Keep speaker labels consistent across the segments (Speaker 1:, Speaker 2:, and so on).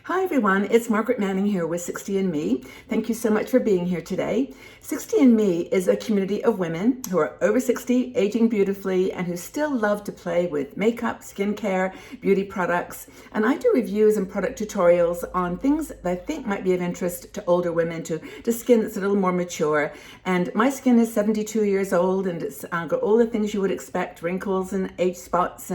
Speaker 1: Hi everyone, it's Margaret Manning here with 60andMe. Thank you so much for being here today. 60andMe is a community of women who are over 60, aging beautifully, and who still love to play with makeup, skincare, beauty products. And I do reviews and product tutorials on things that I think might be of interest to older women, to skin that's a little more mature. And my skin is 72 years old, and it's got all the things you would expect, wrinkles and age spots,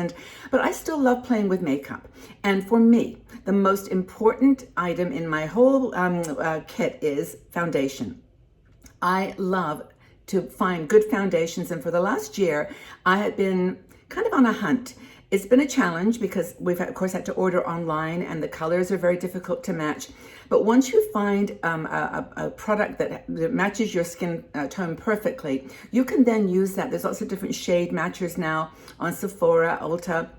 Speaker 1: but I still love playing with makeup. And for me, the most important item in my whole kit is foundation. I love to find good foundations, and for the last year, I had been kind of on a hunt. It's been a challenge because we've, of course, had to order online, and the colors are very difficult to match. But once you find a product that matches your skin tone perfectly, you can then use that. There's lots of different shade matchers now on Sephora, Ulta,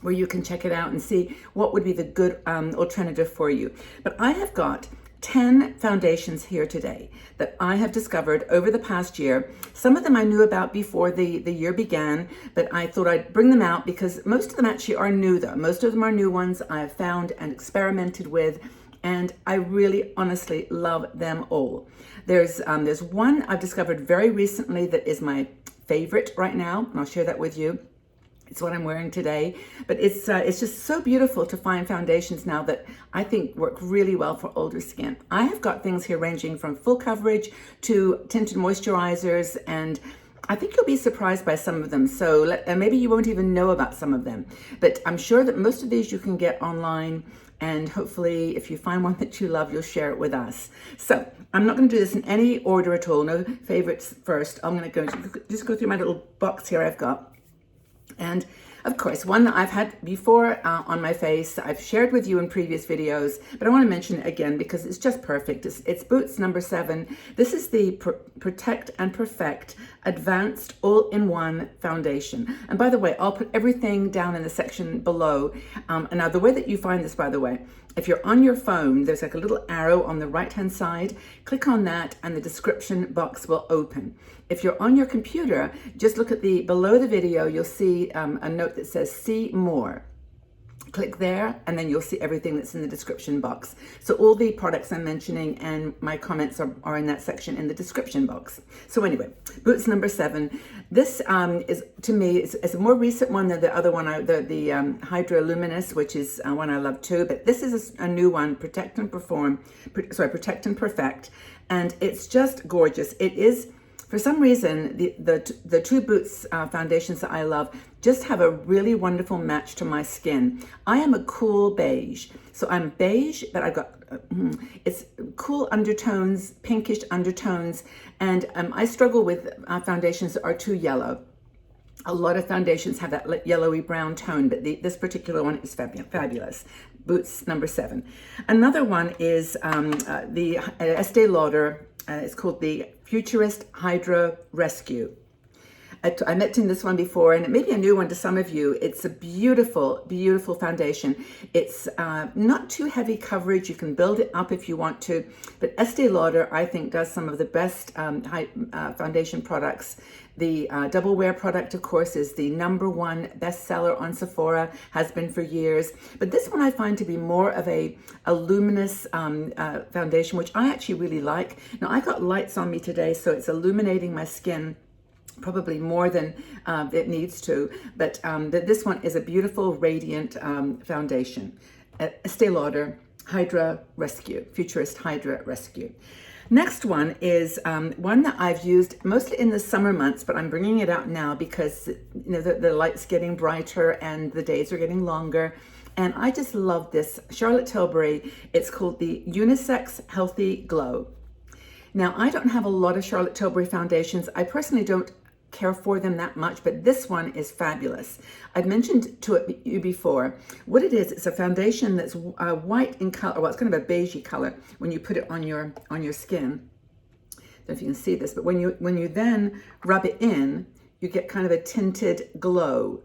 Speaker 1: where you can check it out and see what would be the good alternative for you. But I have got 10 foundations here today that I have discovered over the past year. Some of them I knew about before the year began, but I thought I'd bring them out because most of them actually are new though. Most of them are new ones I have found and experimented with, and I really honestly love them all. There's one I've discovered very recently that is my favorite right now, and I'll share that with you. It's what I'm wearing today, but it's just so beautiful to find foundations now that I think work really well for older skin. I have got things here ranging from full coverage to tinted moisturizers, and I think you'll be surprised by some of them. So maybe you won't even know about some of them, but I'm sure that most of these you can get online, and hopefully if you find one that you love, you'll share it with us. So I'm not going to do this in any order at all, no favorites first. I'm going to just go through my little box here I've got. And of course, one that I've had before on my face, I've shared with you in previous videos, but I want to mention it again because it's just perfect. It's Boots number 7. This is the Protect and Perfect Advanced All-in-One Foundation. And by the way, I'll put everything down in the section below. And now the way that you find this, by the way, if you're on your phone, there's like a little arrow on the right-hand side. Click on that and the description box will open. If you're on your computer, just look at below the video, you'll see a note that says see more. Click there and then you'll see everything that's in the description box. So all the products I'm mentioning and my comments are in that section in the description box. So anyway, Boots number 7. This is, to me, is a more recent one than the other one, the Hydra Luminous, which is one I love too. But this is a new one, Protect and Perfect, and it's just gorgeous. It is. For some reason, the two Boots foundations that I love just have a really wonderful match to my skin. I am a cool beige. So I'm beige, but I've got, it's cool undertones, pinkish undertones, and I struggle with foundations that are too yellow. A lot of foundations have that yellowy brown tone, but this particular one is fabulous. Boots number 7. Another one is the Estee Lauder. It's called the Futurist Hydra Rescue. I mentioned this one before, and it may be a new one to some of you. It's a beautiful, beautiful foundation. It's not too heavy coverage. You can build it up if you want to, but Estee Lauder, I think, does some of the best foundation products. The Double Wear product, of course, is the #1 bestseller on Sephora, has been for years. But this one I find to be more of a luminous foundation, which I actually really like. Now, I got lights on me today, so it's illuminating my skin probably more than it needs to, but this one is a beautiful, radiant foundation. Estee Lauder Hydra Rescue, Futurist Hydra Rescue. Next one is one that I've used mostly in the summer months, but I'm bringing it out now because the light's getting brighter and the days are getting longer. And I just love this Charlotte Tilbury. It's called the Unisex Healthy Glow. Now, I don't have a lot of Charlotte Tilbury foundations. I personally don't care for them that much, but this one is fabulous. I've mentioned to you before what it is. It's a foundation that's white in color. Well, it's kind of a beigey color when you put it on your skin. I don't know if you can see this, but when you then rub it in, you get kind of a tinted glow.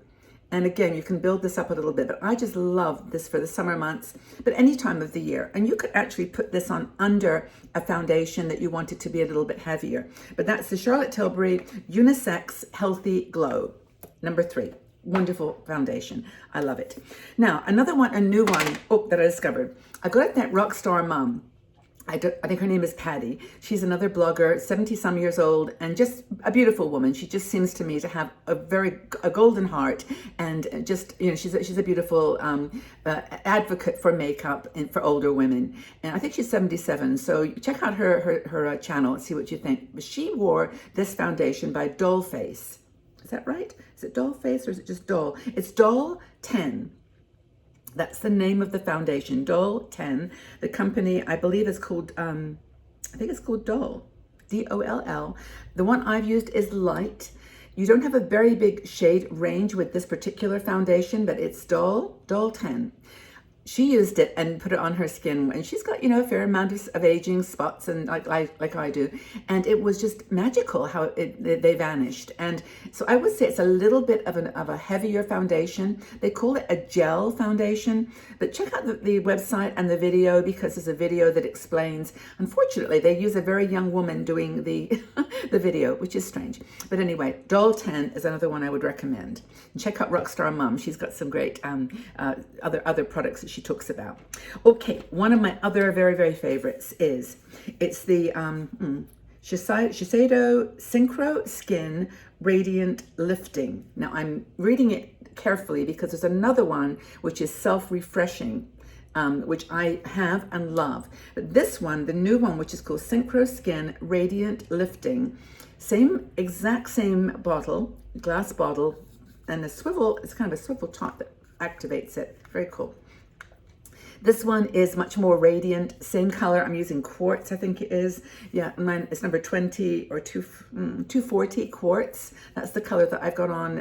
Speaker 1: And again, you can build this up a little bit, but I just love this for the summer months, but any time of the year. And you could actually put this on under a foundation that you want it to be a little bit heavier. But that's the Charlotte Tilbury Unisex Healthy Glow, number 3. wonderful foundation. I love it. Now, another one, a new one, that I discovered. I got it that Rockstar Mom. I think her name is Patty. She's another blogger, 70 some years old, and just a beautiful woman. She just seems to me to have a golden heart, and just, she's a beautiful advocate for makeup and for older women. And I think she's 77. So check out her channel and see what you think. But she wore this foundation by Dollface. Is that right? Is it Dollface or is it just Doll? It's Doll 10. That's the name of the foundation, Doll 10. The company, I believe, is called, I think it's called Doll, D-O-L-L. The one I've used is Light. You don't have a very big shade range with this particular foundation, but it's Doll 10. She used it and put it on her skin, and she's got, a fair amount of aging spots, and like I do, and it was just magical how they vanished. And so I would say it's a little bit of a heavier foundation. They call it a gel foundation, but check out the website and the video, because there's a video that explains. Unfortunately, they use a very young woman doing the the video, which is strange. But anyway, Doll 10 is another one I would recommend. And check out Rockstar Mom. She's got some great other products that she talks about. Okay, one of my other very, very favorites it's the Shiseido Synchro Skin Radiant Lifting. Now I'm reading it carefully because there's another one which is self-refreshing, which I have and love. But this one, the new one, which is called Synchro Skin Radiant Lifting, exact same bottle, glass bottle, and it's kind of a swivel top that activates it. Very cool. This one is much more radiant, same color. I'm using quartz, I think it is. Yeah, mine is number 20 or 240 quartz. That's the color that I've got on,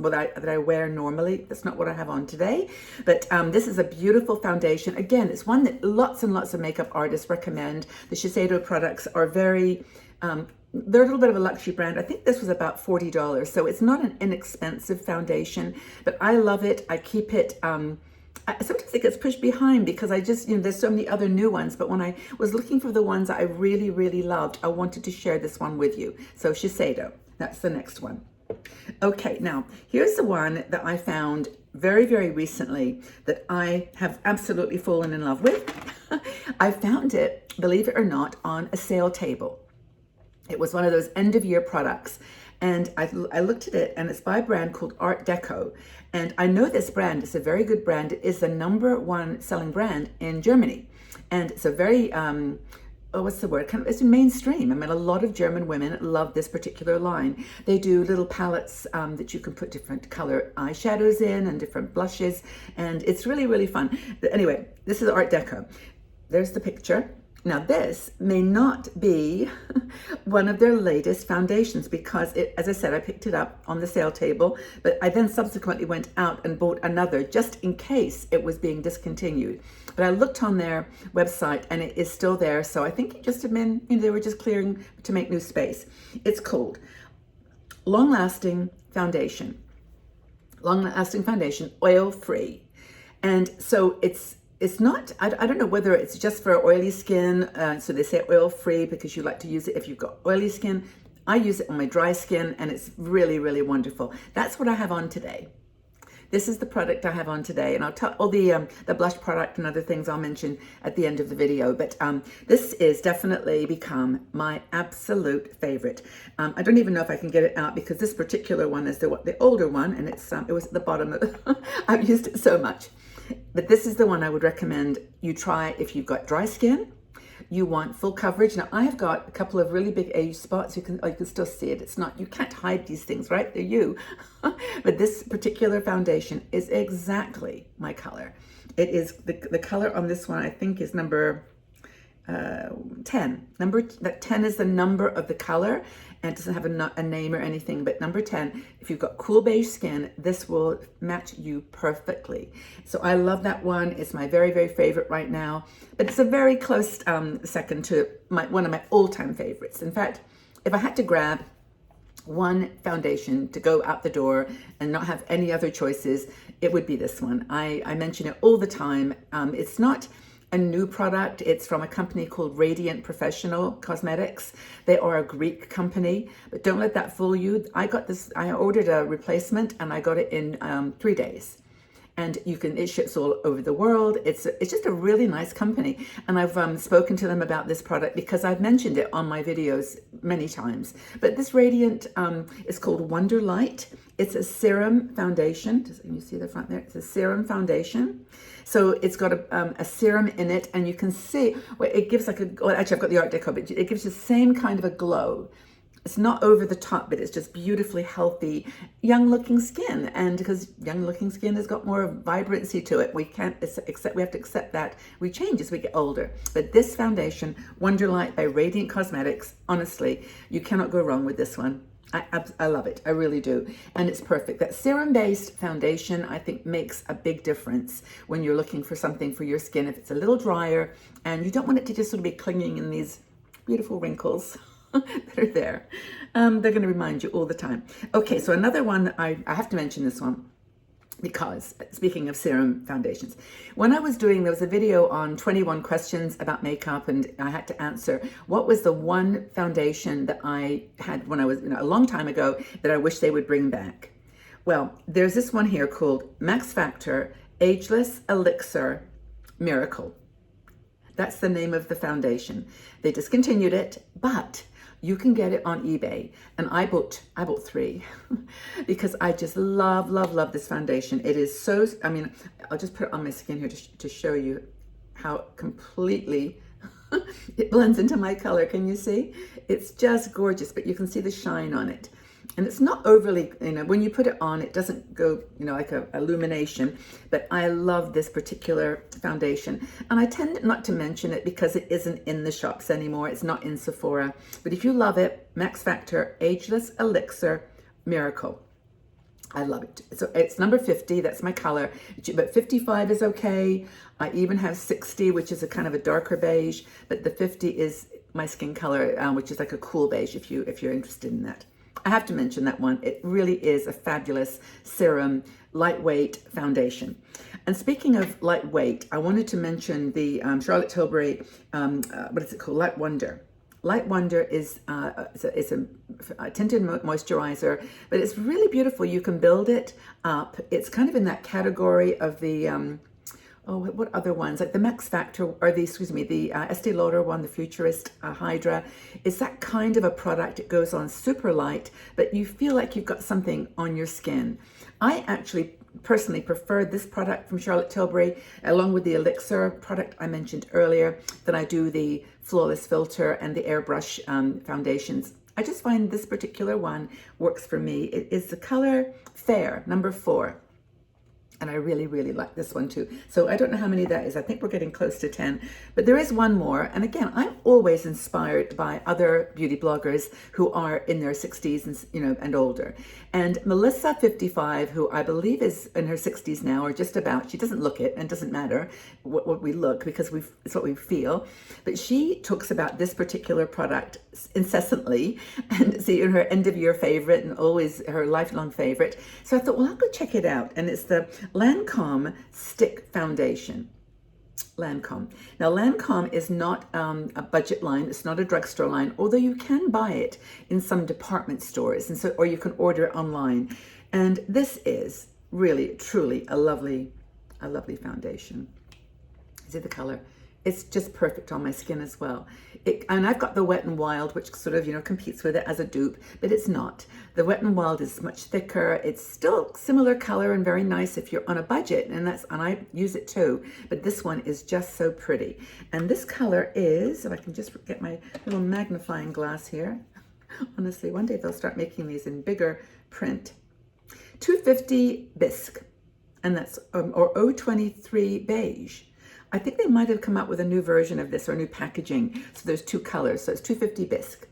Speaker 1: that I wear normally. That's not what I have on today. But this is a beautiful foundation. Again, it's one that lots and lots of makeup artists recommend. The Shiseido products are very, they're a little bit of a luxury brand. I think this was about $40. So it's not an inexpensive foundation, but I love it. I keep it, sometimes it gets pushed behind because I just, there's so many other new ones. But when I was looking for the ones I really, really loved, I wanted to share this one with you. So Shiseido, that's the next one. Okay, now here's the one that I found very, very recently that I have absolutely fallen in love with. I found it, believe it or not, on a sale table. It was one of those end of year products. And I looked at it, and it's by a brand called Art Deco. And I know this brand, it's a very good brand. It is the #1 selling brand in Germany. And it's a very, what's the word? It's mainstream. I mean, a lot of German women love this particular line. They do little palettes that you can put different color eyeshadows in and different blushes. And it's really, really fun. But anyway, this is Art Deco. There's the picture. Now this may not be one of their latest foundations because as I said, I picked it up on the sale table, but I then subsequently went out and bought another just in case it was being discontinued. But I looked on their website and it is still there. So I think it just have been, they were just clearing to make new space. It's called Long Lasting Foundation, oil-free. And so it's not, I don't know whether it's just for oily skin, so they say oil-free because you like to use it if you've got oily skin. I use it on my dry skin, and it's really, really wonderful. That's what I have on today. This is the product I have on today, and I'll tell all the blush product and other things I'll mention at the end of the video. But this is definitely become my absolute favorite. I don't even know if I can get it out because this particular one is the older one, and it was at the bottom of the, I've used it so much. But this is the one I would recommend you try if you've got dry skin, you want full coverage. Now I have got a couple of really big age spots. You can still see it. It's not, you can't hide these things, right? They're you. But this particular foundation is exactly my color. It is the color on this one, I think, is number 10. That 10 is the number of the color, and it doesn't have a name or anything, but number 10, if you've got cool beige skin, this will match you perfectly. So I love that one. It's my very, very favorite right now, but it's a very close second to one of my all-time favorites. In fact, if I had to grab one foundation to go out the door and not have any other choices, it would be this one. I mention it all the time. It's not a new product. It's from a company called Radiant Professional Cosmetics. They are a Greek company, but don't let that fool you. I ordered a replacement and I got it in 3 days. And it ships all over the world. It's just a really nice company. And I've spoken to them about this product because I've mentioned it on my videos many times. But this Radiant is called Wonderlight. It's a serum foundation. Can you see the front there? It's a serum foundation. So it's got a serum in it, and you can see, well, it gives like well, actually I've got the Art Deco, but it gives the same kind of a glow. It's not over the top, but it's just beautifully healthy, young looking skin. And because young looking skin has got more vibrancy to it, we have to accept that we change as we get older. But this foundation, Wonderlight by Radiant Cosmetics, honestly, you cannot go wrong with this one. I love it. I really do. And it's perfect. That serum-based foundation, I think, makes a big difference when you're looking for something for your skin. If it's a little drier and you don't want it to just sort of be clinging in these beautiful wrinkles that are there. They're going to remind you all the time. Okay, so another one, I have to mention this one because, speaking of serum foundations, when there was a video on 21 questions about makeup, and I had to answer what was the one foundation that I had when I was, a long time ago, that I wish they would bring back. Well, there's this one here called Max Factor Ageless Elixir Miracle. That's the name of the foundation. They discontinued it, but you can get it on eBay. And I bought 3 because I just love this foundation. It is so, I'll just put it on my skin here to show you how completely it blends into my color. Can you see? It's just gorgeous, but you can see the shine on it. And it's not overly, when you put it on, it doesn't go, like a illumination, but I love this particular foundation. And I tend not to mention it because it isn't in the shops anymore. It's not in Sephora. But if you love it, Max Factor Ageless Elixir Miracle. I love it. So it's number 50, that's my color, but 55 is okay. I even have 60, which is a kind of a darker beige, but the 50 is my skin color, which is like a cool beige if you're interested in that. I have to mention that one. It really is a fabulous serum, lightweight foundation. And speaking of lightweight, I wanted to mention the Charlotte Tilbury, what is it called? Light Wonder. Light Wonder is it's a tinted moisturizer, but it's really beautiful. You can build it up. It's kind of in that category of the what other ones, like the Max Factor, or the Estee Lauder one, the Futurist Hydra. It's that kind of a product. It goes on super light, but you feel like you've got something on your skin. I actually personally prefer this product from Charlotte Tilbury, along with the Elixir product I mentioned earlier, than I do the Flawless Filter and the Airbrush foundations. I just find this particular one works for me. It is the color Fair, number 4. And I really like this one too. So I don't know how many that is. I think we're getting close to 10. But there is one more. And again, I'm always inspired by other beauty bloggers who are in their 60s and and older. And Melissa 55, who I believe is in her 60s now, or just about. She doesn't look it, and it doesn't matter what we look, because it's what we feel. But she talks about this particular product incessantly, and see, her end of year favorite and always her lifelong favorite. So I thought, well, I'll go check it out. And it's the Lancome Stick Foundation. Lancome. Now, Lancome is not a budget line. It's not a drugstore line, although you can buy it in some department stores, or you can order it online. And this is really, truly a lovely foundation. See the color? It's just perfect on my skin as well. And I've got the Wet n Wild, which sort of, competes with it as a dupe, but it's not. The Wet n Wild is much thicker. It's still similar color and very nice if you're on a budget, and I use it too. But this one is just so pretty. And this color is, if I can just get my little magnifying glass here. Honestly, one day they'll start making these in bigger print. 250 Bisque, and that's or 023 Beige. I think they might have come out with a new version of this, or new packaging. So there's 2 colors. So it's 250 Bisque.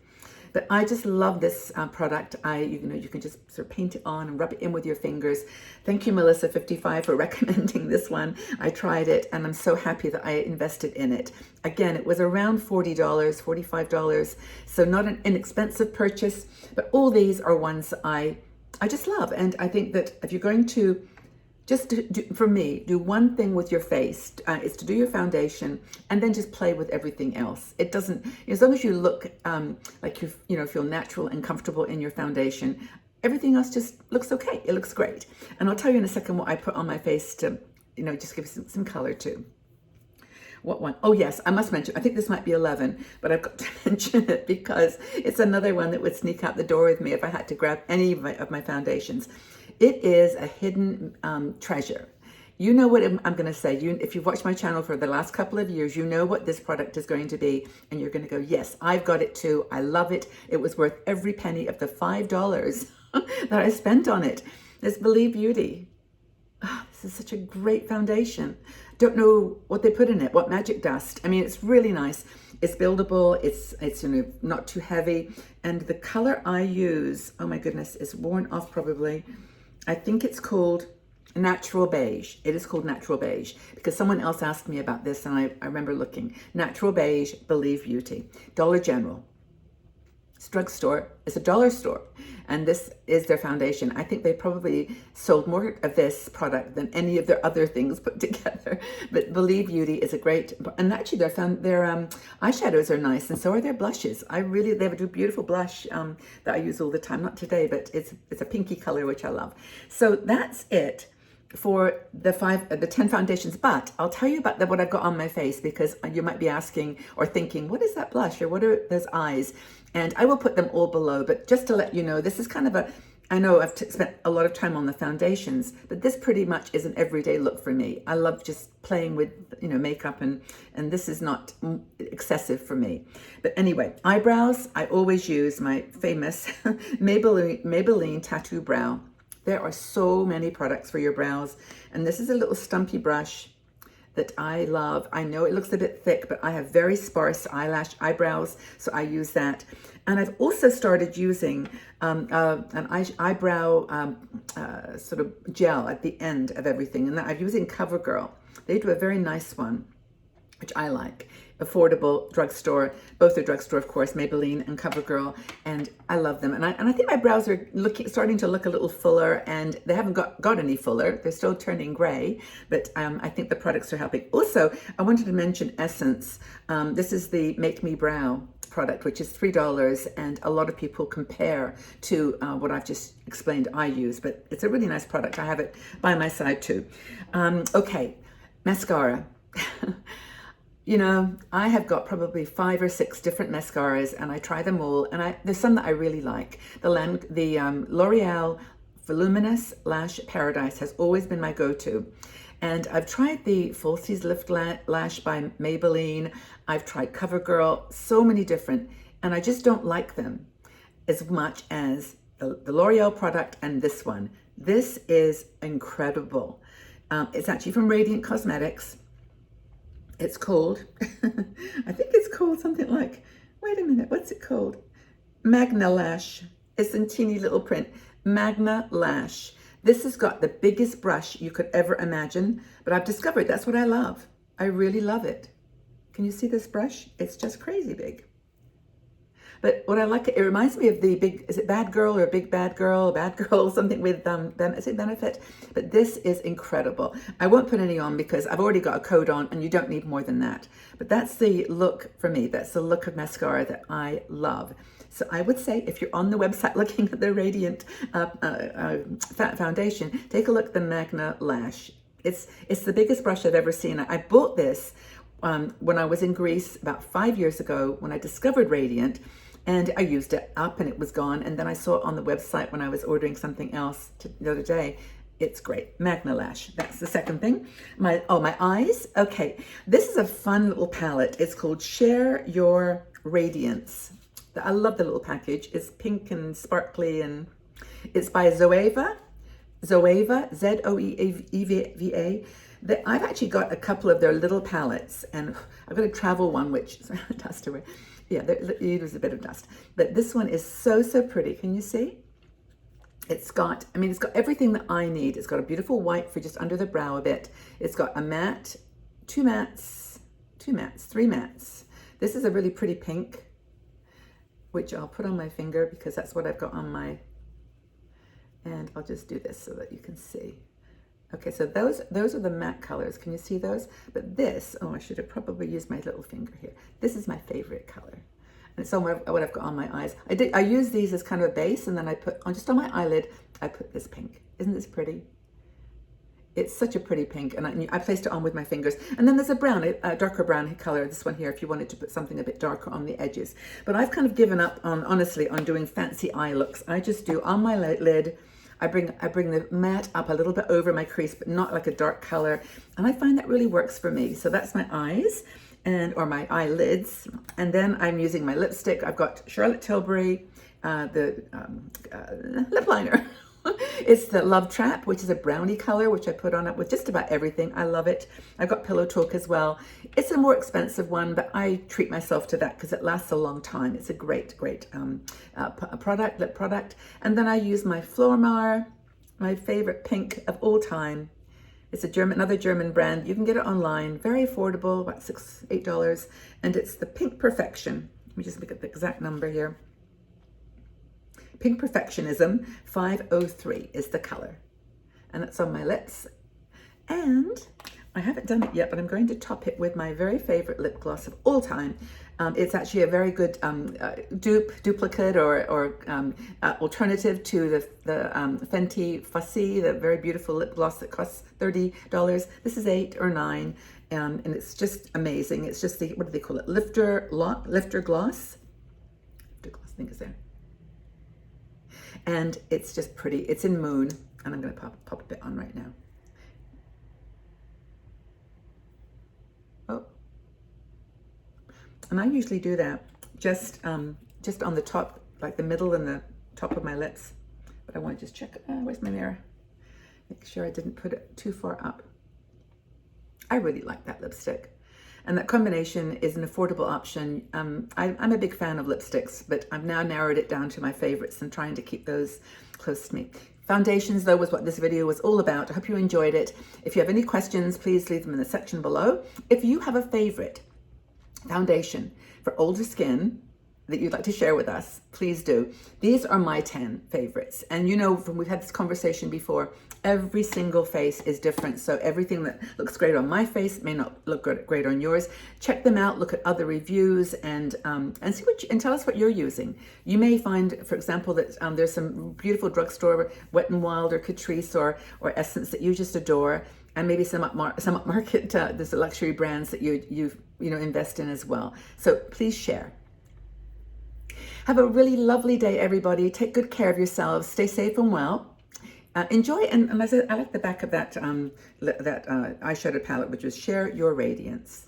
Speaker 1: But I just love this product. You can just sort of paint it on and rub it in with your fingers. Thank you, Melissa 55, for recommending this one. I tried it, and I'm so happy that I invested in it. Again, it was around $40, $45. So not an inexpensive purchase, but all these are ones I just love. And I think that if you're going to just for me, do one thing with your face. Is to do your foundation and then just play with everything else. It doesn't, as long as you look like you feel natural and comfortable in your foundation, everything else just looks okay. It looks great. And I'll tell you in a second what I put on my face to, just give some color too. What one? Oh yes, I must mention, I think this might be 11, but I've got to mention it because it's another one that would sneak out the door with me if I had to grab any of my foundations. It is a hidden treasure. You know what I'm going to say. If you've watched my channel for the last couple of years, you know what this product is going to be. And you're going to go, yes, I've got it too. I love it. It was worth every penny of the $5 that I spent on it. It's Believe Beauty. Oh, this is such a great foundation. Don't know what they put in it, what magic dust. I mean, it's really nice. It's buildable. It's not too heavy. And the color I use, oh my goodness, is worn off probably. I think it's called Natural Beige. It is called Natural Beige because someone else asked me about this and I remember looking. Natural Beige, Believe Beauty. Dollar General. It's a drugstore. It's a dollar store. And this is their foundation. I think they probably sold more of this product than any of their other things put together. But Believe Beauty is a great, and actually their eyeshadows are nice, and so are their blushes. they have a beautiful blush that I use all the time. Not today, but it's a pinky color, which I love. So that's it for the 10 foundations. But I'll tell you about what I've got on my face, because you might be asking or thinking, what is that blush or what are those eyes? And I will put them all below, but just to let you know, this is kind of I know I've spent a lot of time on the foundations, but this pretty much is an everyday look for me. I love just playing with, makeup, and this is not excessive for me. But anyway, eyebrows, I always use my famous Maybelline Tattoo Brow. There are so many products for your brows, and this is a little stumpy brush that I love. I know it looks a bit thick, but I have very sparse eyebrows, so I use that. And I've also started using an eyebrow sort of gel at the end of everything, and I'm using CoverGirl. They do a very nice one, which I like. Affordable drugstore, both are drugstore, of course, Maybelline and CoverGirl, and I love them. And I think my brows are starting to look a little fuller, and they haven't got any fuller. They're still turning gray, but I think the products are helping. Also, I wanted to mention Essence. This is the Make Me Brow product, which is $3, and a lot of people compare to what I've just explained I use, but it's a really nice product. I have it by my side too. Okay, mascara. I have got probably 5 or 6 different mascaras, and I try them all, and there's some that I really like. The L'Oreal Voluminous Lash Paradise has always been my go-to. And I've tried the Falsies Lift Lash by Maybelline. I've tried CoverGirl, so many different, and I just don't like them as much as the L'Oreal product and this one. This is incredible. It's actually from Radiant Cosmetics. It's called, I think it's called something like, wait a minute, what's it called? Magna Lash. It's in teeny little print. Magna Lash. This has got the biggest brush you could ever imagine, but I've discovered that's what I love. I really love it. Can you see this brush? It's just crazy big. But what I like, it reminds me of the big, is it Bad Girl or Big Bad Girl, Bad Girl, something with, is it Benefit? But this is incredible. I won't put any on because I've already got a coat on, and you don't need more than that. But that's the look for me. That's the look of mascara that I love. So I would say if you're on the website looking at the Radiant foundation, take a look at the Magna Lash. It's the biggest brush I've ever seen. I bought this when I was in Greece about 5 years ago when I discovered Radiant, and I used it up and it was gone. And then I saw it on the website when I was ordering something else the other day. It's great. Magna Lash. That's the second thing. My eyes. Okay. This is a fun little palette. It's called Share Your Radiance. I love the little package. It's pink and sparkly, and it's by Zoeva, Zoeva. I've actually got a couple of their little palettes, and I've got a travel one, which is dust away. Yeah, there's a bit of dust. But this one is so pretty. Can you see? It's got everything that I need. It's got a beautiful white for just under the brow a bit. It's got a matte, 3 mattes. This is a really pretty pink, which I'll put on my finger because that's what I've got on my, and I'll just do this so that you can see. Okay, so those are the matte colors. Can you see those? But this, oh, I should have probably used my little finger here. This is my favorite color. And it's on what I've got on my eyes. I use these as kind of a base, and then I put on just on my eyelid, I put this pink. Isn't this pretty? It's such a pretty pink, and I placed it on with my fingers. And then there's a brown, a darker brown color, this one here, if you wanted to put something a bit darker on the edges. But I've kind of given up on, honestly, on doing fancy eye looks. I just do on my lid, I bring the matte up a little bit over my crease, but not like a dark color. And I find that really works for me. So that's my eyes, or my eyelids. And then I'm using my lipstick. I've got Charlotte Tilbury, the lip liner. It's the Love Trap, which is a brownie color, which I put on it with just about everything. I love it. I've got Pillow Talk as well. It's a more expensive one, but I treat myself to that because it lasts a long time. It's a great lip product. And then I use my Flormar, my favorite pink of all time. It's another German brand. You can get it online, very affordable, about $8. And it's the Pink Perfection. Let me just look at the exact number here. Pink Perfectionism 503 is the color. And it's on my lips. And I haven't done it yet, but I'm going to top it with my very favorite lip gloss of all time. It's actually a very good duplicate or alternative to the Fenty Fussy, the very beautiful lip gloss that costs $30. This is $8 or $9, and it's just amazing. It's just the, what do they call it? Lifter gloss. Lifter gloss, I think is there. And it's just pretty. It's in Moon, and I'm going to pop a bit on right now. Oh, and I usually do that just on the top, like the middle and the top of my lips. But I want to just check. Where's my mirror? Make sure I didn't put it too far up. I really like that lipstick. And that combination is an affordable option. I'm a big fan of lipsticks, but I've now narrowed it down to my favorites and trying to keep those close to me. Foundations, though, was what this video was all about. I hope you enjoyed it. If you have any questions, please leave them in the section below. If you have a favorite foundation for older skin that you'd like to share with us, please do. These are my 10 favorites. And you know, we've had this conversation before, every single face is different. So everything that looks great on my face may not look great on yours. Check them out, look at other reviews, and see and tell us what you're using. You may find, for example, that there's some beautiful drugstore Wet n Wild or Catrice or Essence that you just adore. And maybe some upmarket, there's luxury brands that you invest in as well. So please share. Have a really lovely day, everybody. Take good care of yourselves. Stay safe and well. Enjoy, and as I like the back of that eyeshadow palette, which was share your radiance.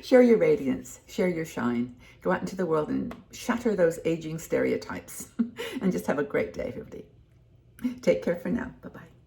Speaker 1: Share your radiance. Share your shine. Go out into the world and shatter those aging stereotypes. And just have a great day, everybody. Take care for now. Bye-bye.